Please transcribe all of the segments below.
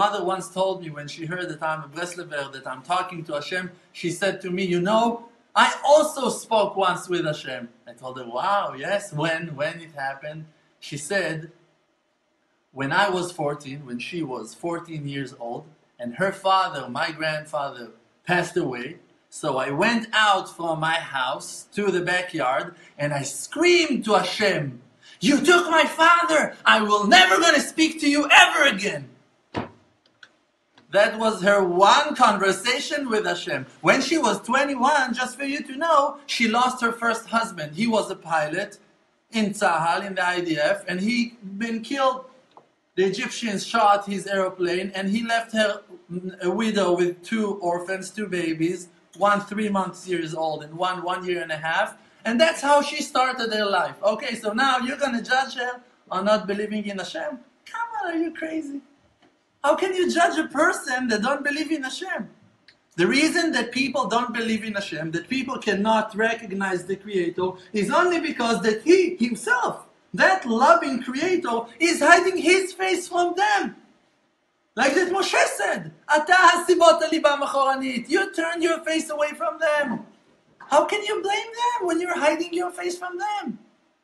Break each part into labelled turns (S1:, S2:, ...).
S1: mother once told me when she heard that I'm a Breslever, that I'm talking to Hashem, she said to me, you know, I also spoke once with Hashem. I told her, wow, yes, when it happened? She said, when I was 14, when she was 14 years old, and her father, my grandfather, passed away, so I went out from my house to the backyard, and I screamed to Hashem, you took my father! I will never gonna speak to you ever again! That was her one conversation with Hashem. When she was 21, just for you to know, she lost her first husband. He was a pilot in Tzahal, in the IDF, and he been killed. The Egyptians shot his airplane, and he left her a widow with 2 orphans, 2 babies, one 3 years old, and one 1.5 years. And that's how she started her life. Okay, so now you're going to judge her on not believing in Hashem? Come on, are you crazy? How can you judge a person that don't believe in Hashem? The reason that people don't believe in Hashem, that people cannot recognize the Creator, is only because that He Himself, that loving Creator, is hiding His face from them. Like that Moshé said, "Ata hasibot libam achoranit." You turn your face away from them. How can you blame them when you're hiding your face from them?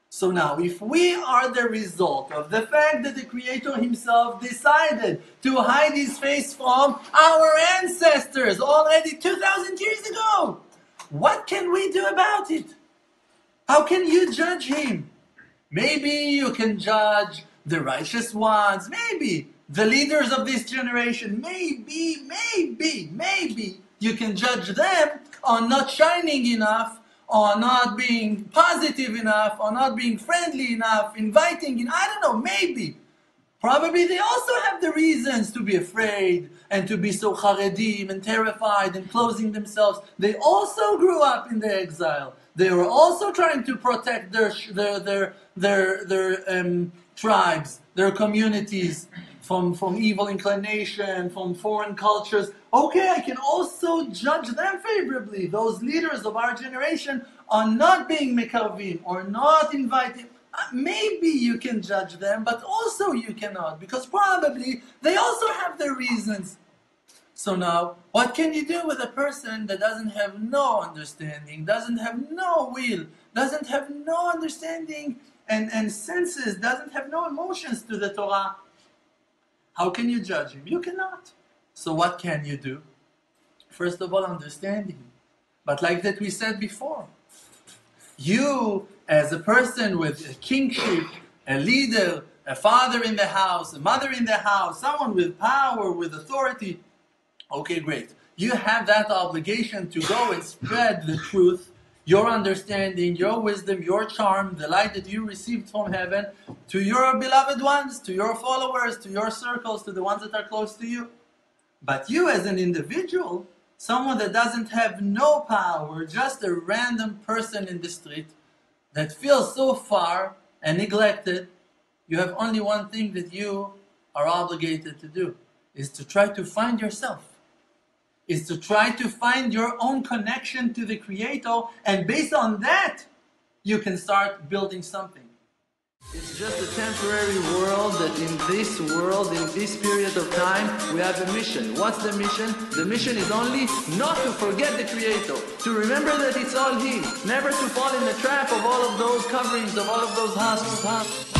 S1: So now, if we are the result of the fact that the Creator Himself decided to hide His face from our ancestors already 2,000 years ago, what can we do about it? How can you judge Him? Maybe you can judge the righteous ones, maybe the leaders of this generation, maybe you can judge them on not shining enough, or not being positive enough, or not being friendly enough, inviting enough. I don't know, maybe. Probably they also have the reasons to be afraid and to be so charedim and terrified and closing themselves. They also grew up in the exile. They were also trying to protect their tribes, their communities from evil inclination, from foreign cultures. Okay, I can also judge them favorably. Those leaders of our generation are not being mekarvim or not inviting. Maybe you can judge them, but also you cannot, because probably they also have their reasons. So now, what can you do with a person that doesn't have no understanding, doesn't have no will, doesn't have no understanding and senses, doesn't have no emotions to the Torah? How can you judge him? You cannot. So what can you do? First of all, understanding. But like that we said before, you as a person with a kingship, a leader, a father in the house, a mother in the house, someone with power, with authority, okay, great. You have that obligation to go and spread the truth, your understanding, your wisdom, your charm, the light that you received from heaven, to your beloved ones, to your followers, to your circles, to the ones that are close to you. But you as an individual, someone that doesn't have no power, just a random person in the street, that feels so far and neglected, you have only one thing that you are obligated to do, is to try to find yourself. Is to try to find your own connection to the Creator, and based on that, you can start building something. It's just a temporary world that in this world, in this period of time, we have a mission. What's the mission? The mission is only not to forget the Creator, to remember that it's all He, never to fall in the trap of all of those coverings, of all of those husks.